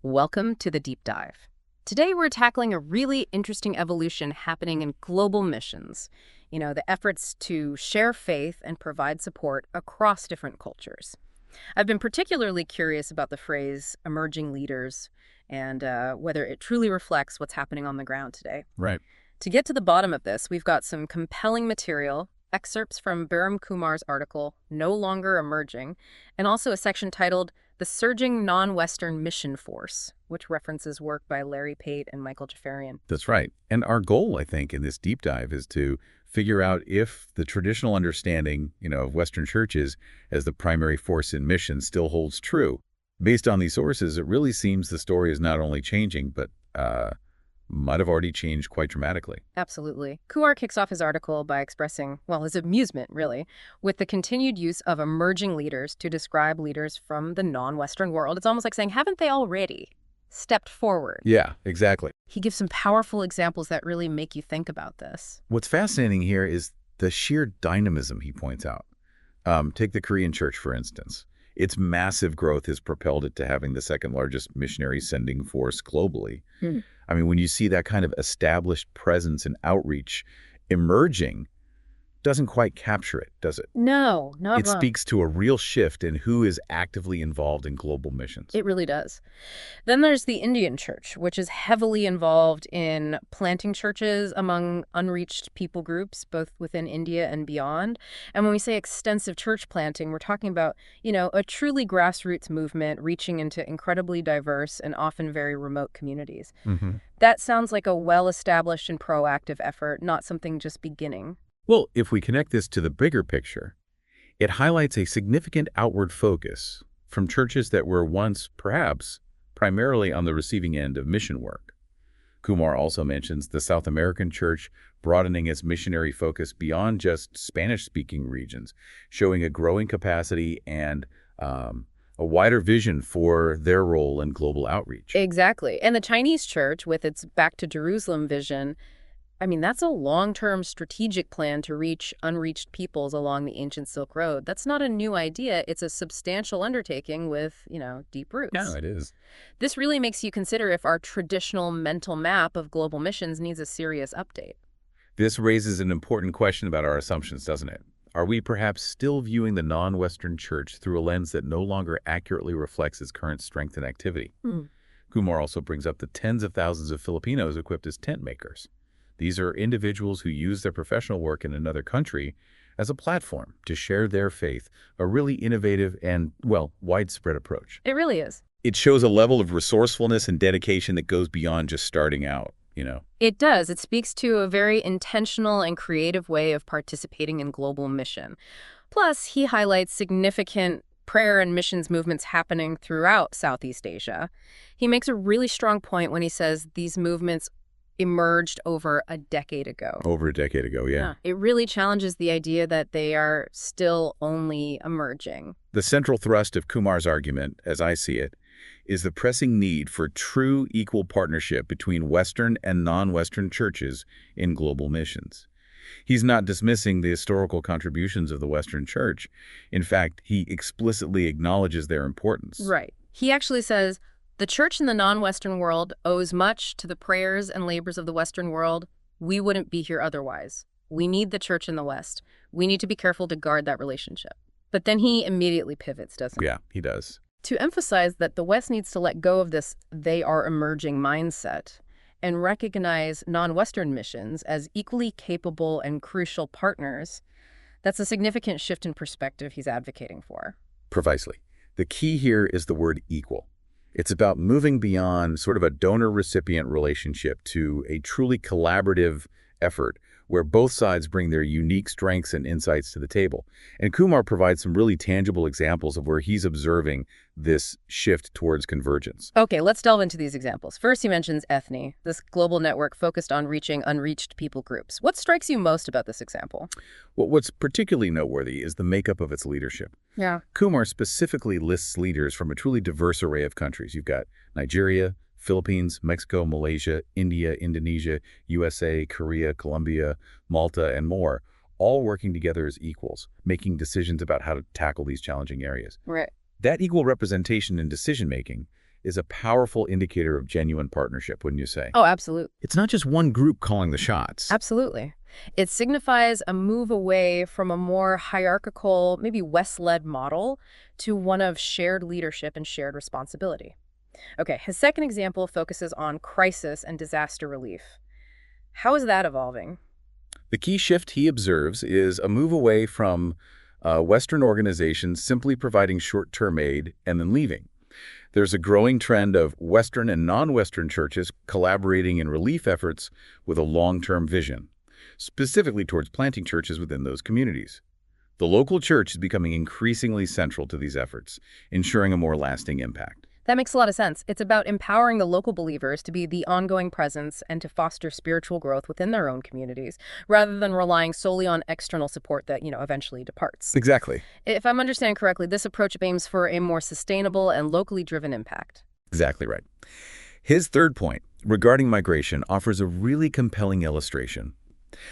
Welcome to the Deep Dive. Today we're tackling a really interesting evolution happening in global missions. The efforts to share faith and provide support across different cultures. I've been particularly curious about the phrase emerging leaders and whether it truly reflects what's happening on the ground today. Right. To get to the bottom of this, we've got some compelling material, excerpts from Biram Kumar's article, No Longer Emerging, and also a section titled The Surging Non-Western Mission Force, which references work by Larry Pate and Michael Jafarian. That's right. And our goal, I think, in this deep dive is to figure out if the traditional understanding, of Western churches as the primary force in mission still holds true. Based on these sources, it really seems the story is not only changing, but might have already changed quite dramatically. Absolutely. Kuar kicks off his article by expressing, his amusement, really, with the continued use of emerging leaders to describe leaders from the non-Western world. It's almost like saying, haven't they already stepped forward? Yeah, exactly. He gives some powerful examples that really make you think about this. What's fascinating here is the sheer dynamism he points out. Take the Korean church, for instance. Its massive growth has propelled it to having the second largest missionary sending force globally. I mean, when you see that kind of established presence and outreach emerging, doesn't quite capture it, does it? No, not It wrong. speaks to a real shift in who is actively involved in global missions. It really does. Then there's the Indian church, which is heavily involved in planting churches among unreached people groups, both within India and beyond. And when we say extensive church planting, we're talking about, a truly grassroots movement reaching into incredibly diverse and often very remote communities. That sounds like a well-established and proactive effort, not something just beginning. Well, if we connect this to the bigger picture, it highlights a significant outward focus from churches that were once, perhaps, primarily on the receiving end of mission work. Kumar also mentions the South American church broadening its missionary focus beyond just Spanish-speaking regions, showing a growing capacity and a wider vision for their role in global outreach. Exactly. And the Chinese church, with its Back to Jerusalem vision, that's a long-term strategic plan to reach unreached peoples along the ancient Silk Road. That's not a new idea. It's a substantial undertaking with, deep roots. No, it is. This really makes you consider if our traditional mental map of global missions needs a serious update. This raises an important question about our assumptions, doesn't it? Are we perhaps still viewing the non-Western church through a lens that no longer accurately reflects its current strength and activity? Kumar also brings up the tens of thousands of Filipinos equipped as tent makers. These are individuals who use their professional work in another country as a platform to share their faith, a really innovative and, widespread approach. It really is. It shows a level of resourcefulness and dedication that goes beyond just starting out, It does. It speaks to a very intentional and creative way of participating in global mission. Plus, he highlights significant prayer and missions movements happening throughout Southeast Asia. He makes a really strong point when he says these movements emerged over a decade ago. Over a decade ago, yeah. It really challenges the idea that they are still only emerging. The central thrust of Kumar's argument, as I see it, is the pressing need for true equal partnership between Western and non-Western churches in global missions. He's not dismissing the historical contributions of the Western Church. In fact, he explicitly acknowledges their importance. Right. He actually says, the church in the non-Western world owes much to the prayers and labors of the Western world. We wouldn't be here otherwise. We need the church in the West. We need to be careful to guard that relationship. But then he immediately pivots, doesn't he? Yeah, he does. To emphasize that the West needs to let go of this they are emerging mindset and recognize non-Western missions as equally capable and crucial partners. That's a significant shift in perspective he's advocating for. Precisely. The key here is the word equal. It's about moving beyond sort of a donor-recipient relationship to a truly collaborative effort where both sides bring their unique strengths and insights to the table. And Kumar provides some really tangible examples of where he's observing this shift towards convergence. Okay, let's delve into these examples. First, he mentions Ethne, this global network focused on reaching unreached people groups. What strikes you most about this example? Well, what's particularly noteworthy is the makeup of its leadership. Yeah. Kumar specifically lists leaders from a truly diverse array of countries. You've got Nigeria, Philippines, Mexico, Malaysia, India, Indonesia, USA, Korea, Colombia, Malta, and more, all working together as equals, making decisions about how to tackle these challenging areas. Right. That equal representation in decision-making is a powerful indicator of genuine partnership, wouldn't you say? Oh, absolutely. It's not just one group calling the shots. Absolutely. It signifies a move away from a more hierarchical, maybe West-led model to one of shared leadership and shared responsibility. Okay, his second example focuses on crisis and disaster relief. How is that evolving? The key shift he observes is a move away from Western organizations simply providing short-term aid and then leaving. There's a growing trend of Western and non-Western churches collaborating in relief efforts with a long-term vision, specifically towards planting churches within those communities. The local church is becoming increasingly central to these efforts, ensuring a more lasting impact. That makes a lot of sense. It's about empowering the local believers to be the ongoing presence and to foster spiritual growth within their own communities, rather than relying solely on external support that, eventually departs. Exactly. If I'm understanding correctly, this approach aims for a more sustainable and locally driven impact. Exactly right. His third point regarding migration offers a really compelling illustration.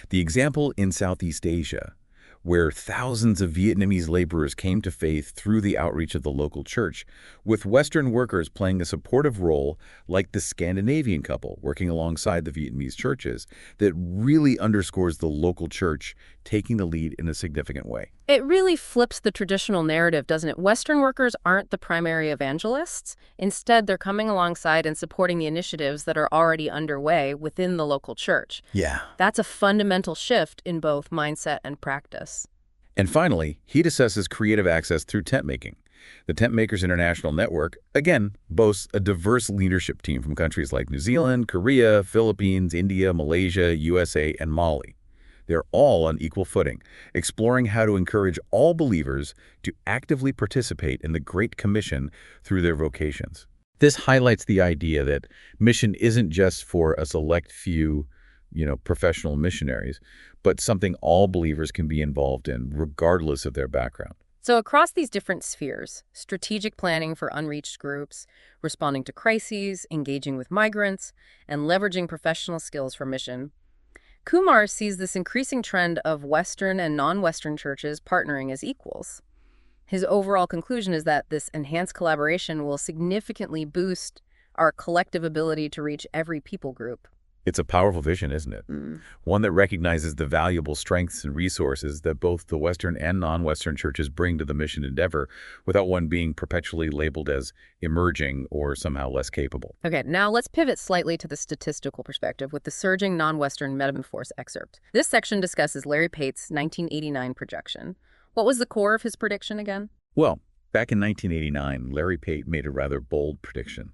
The example in Southeast Asia, where thousands of Vietnamese laborers came to faith through the outreach of the local church, with Western workers playing a supportive role like the Scandinavian couple working alongside the Vietnamese churches, that really underscores the local church taking the lead in a significant way. It really flips the traditional narrative, doesn't it? Western workers aren't the primary evangelists. Instead, they're coming alongside and supporting the initiatives that are already underway within the local church. Yeah. That's a fundamental shift in both mindset and practice. And finally, he assesses creative access through tent making. The Tent Makers International Network, again, boasts a diverse leadership team from countries like New Zealand, Korea, Philippines, India, Malaysia, USA, and Mali. They're all on equal footing, exploring how to encourage all believers to actively participate in the Great Commission through their vocations. This highlights the idea that mission isn't just for a select few, professional missionaries, but something all believers can be involved in, regardless of their background. So across these different spheres, strategic planning for unreached groups, responding to crises, engaging with migrants, and leveraging professional skills for mission, Kumar sees this increasing trend of Western and non-Western churches partnering as equals. His overall conclusion is that this enhanced collaboration will significantly boost our collective ability to reach every people group. It's a powerful vision, isn't it? One that recognizes the valuable strengths and resources that both the Western and non-Western churches bring to the mission endeavor, without one being perpetually labeled as emerging or somehow less capable. Okay, now let's pivot slightly to the statistical perspective with the surging non-Western metamorphose excerpt. This section discusses Larry Pate's 1989 projection. What was the core of his prediction again? Well, back in 1989, Larry Pate made a rather bold prediction.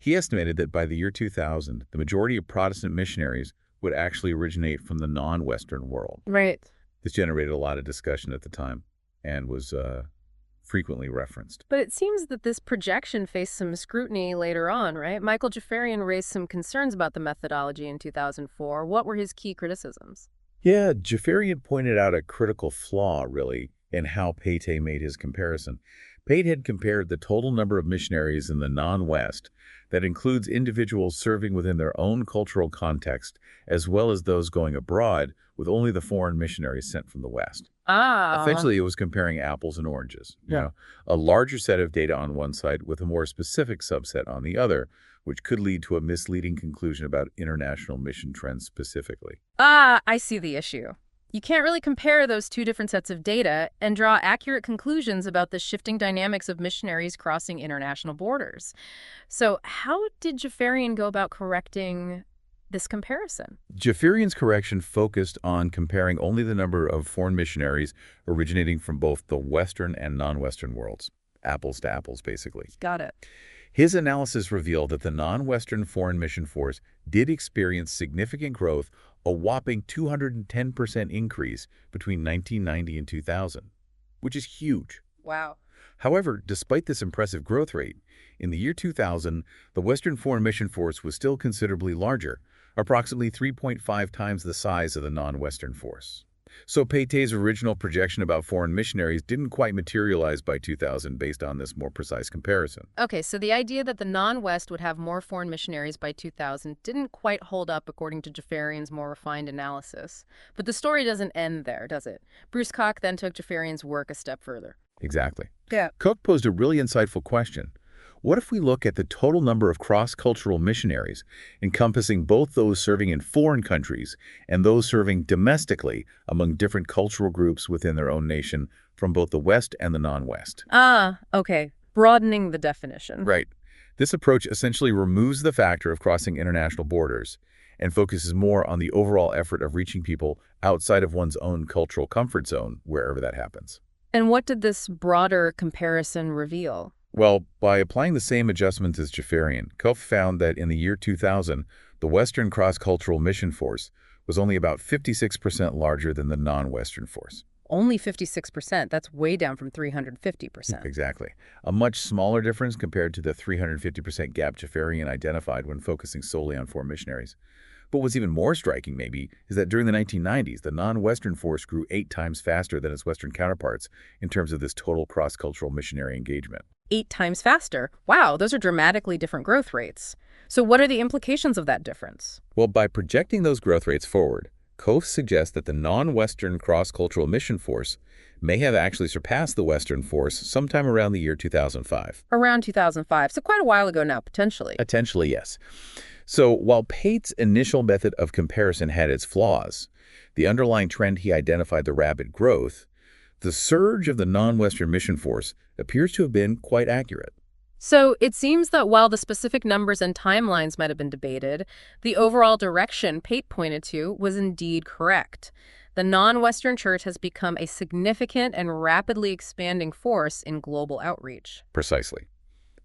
He estimated that by the year 2000, the majority of Protestant missionaries would actually originate from the non-Western world. Right. This generated a lot of discussion at the time and was frequently referenced. But it seems that this projection faced some scrutiny later on, right? Michael Jafarian raised some concerns about the methodology in 2004. What were his key criticisms? Yeah, Jafarian pointed out a critical flaw, really, in how Pate made his comparison. Pate had compared the total number of missionaries in the non-West, that includes individuals serving within their own cultural context, as well as those going abroad, with only the foreign missionaries sent from the West. Essentially, it was comparing apples and oranges. A larger set of data on one side with a more specific subset on the other, which could lead to a misleading conclusion about international mission trends specifically. I see the issue. You can't really compare those two different sets of data and draw accurate conclusions about the shifting dynamics of missionaries crossing international borders. So how did Jafarian go about correcting this comparison? Jafarian's correction focused on comparing only the number of foreign missionaries originating from both the Western and non-Western worlds. Apples to apples, basically. Got it. His analysis revealed that the non-Western foreign mission force did experience significant growth, a whopping 210% increase between 1990 and 2000, which is huge. Wow. However, despite this impressive growth rate, in the year 2000, the Western foreign mission force was still considerably larger, approximately 3.5 times the size of the non-Western force. So Pate's original projection about foreign missionaries didn't quite materialize by 2000 based on this more precise comparison. Okay, so the idea that the non-West would have more foreign missionaries by 2000 didn't quite hold up according to Jafarian's more refined analysis. But the story doesn't end there, does it? Bruce Koch then took Jafarian's work a step further. Exactly. Yeah. Koch posed a really insightful question. What if we look at the total number of cross-cultural missionaries, encompassing both those serving in foreign countries and those serving domestically among different cultural groups within their own nation from both the West and the non-West? Ah, okay. Broadening the definition. Right. This approach essentially removes the factor of crossing international borders and focuses more on the overall effort of reaching people outside of one's own cultural comfort zone, wherever that happens. And what did this broader comparison reveal? Well, by applying the same adjustments as Jafarian, Koch found that in the year 2000, the Western cross-cultural mission force was only about 56% larger than the non-Western force. Only 56%. That's way down from 350%. Exactly. A much smaller difference compared to the 350% gap Jafarian identified when focusing solely on foreign missionaries. But what's even more striking, maybe, is that during the 1990s, the non-Western force grew 8 times faster than its Western counterparts in terms of this total cross-cultural missionary engagement. 8 times faster. Wow, those are dramatically different growth rates. So what are the implications of that difference? Well, by projecting those growth rates forward, Kof suggests that the non-Western cross-cultural mission force may have actually surpassed the Western force sometime around the year 2005. Around 2005, so quite a while ago now, potentially. Potentially, yes. So while Pate's initial method of comparison had its flaws, the underlying trend he identified, the rapid growth, the surge of the non-Western mission force appears to have been quite accurate. So it seems that while the specific numbers and timelines might have been debated, the overall direction Pate pointed to was indeed correct. The non-Western church has become a significant and rapidly expanding force in global outreach. Precisely.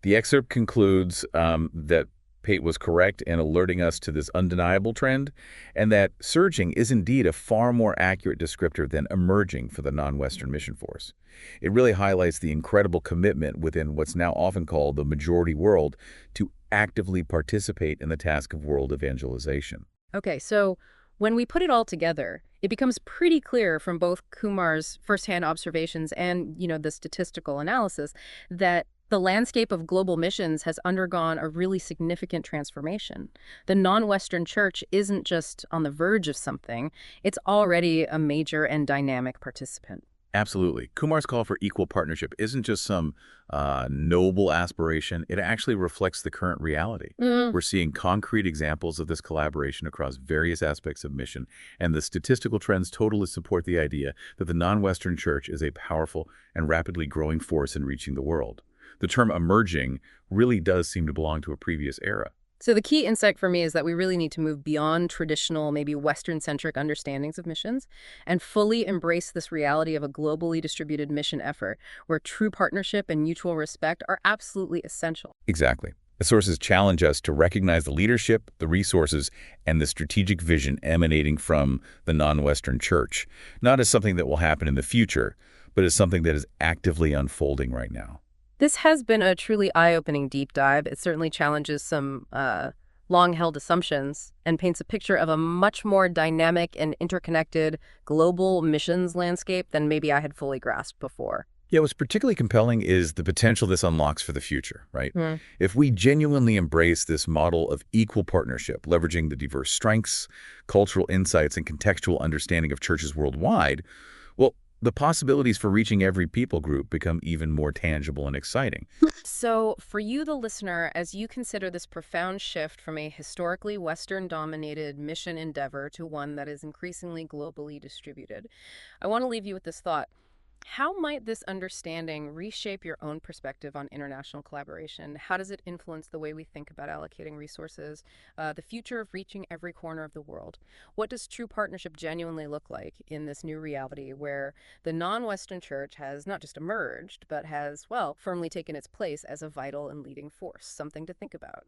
The excerpt concludes that Pate was correct in alerting us to this undeniable trend, and that surging is indeed a far more accurate descriptor than emerging for the non-Western mission force. It really highlights the incredible commitment within what's now often called the majority world to actively participate in the task of world evangelization. Okay, so when we put it all together, it becomes pretty clear from both Kumar's firsthand observations and, the statistical analysis that the landscape of global missions has undergone a really significant transformation. The non-Western church isn't just on the verge of something, it's already a major and dynamic participant. Absolutely. Kumar's call for equal partnership isn't just some noble aspiration. It actually reflects the current reality. We're seeing concrete examples of this collaboration across various aspects of mission, and the statistical trends totally support the idea that the non-Western church is a powerful and rapidly growing force in reaching the world. The term emerging really does seem to belong to a previous era. So the key insight for me is that we really need to move beyond traditional, maybe Western-centric understandings of missions and fully embrace this reality of a globally distributed mission effort where true partnership and mutual respect are absolutely essential. Exactly. The sources challenge us to recognize the leadership, the resources, and the strategic vision emanating from the non-Western church, not as something that will happen in the future, but as something that is actively unfolding right now. This has been a truly eye-opening deep dive. It certainly challenges some long-held assumptions and paints a picture of a much more dynamic and interconnected global missions landscape than maybe I had fully grasped before. Yeah, what's particularly compelling is the potential this unlocks for the future, right? Hmm. If we genuinely embrace this model of equal partnership, leveraging the diverse strengths, cultural insights, and contextual understanding of churches worldwide, well, the possibilities for reaching every people group become even more tangible and exciting. So, for you, the listener, as you consider this profound shift from a historically Western-dominated mission endeavor to one that is increasingly globally distributed, I want to leave you with this thought. How might this understanding reshape your own perspective on international collaboration? How does it influence the way we think about allocating resources, the future of reaching every corner of the world? What does true partnership genuinely look like in this new reality where the non-Western church has not just emerged, but has, well, firmly taken its place as a vital and leading force? Something to think about.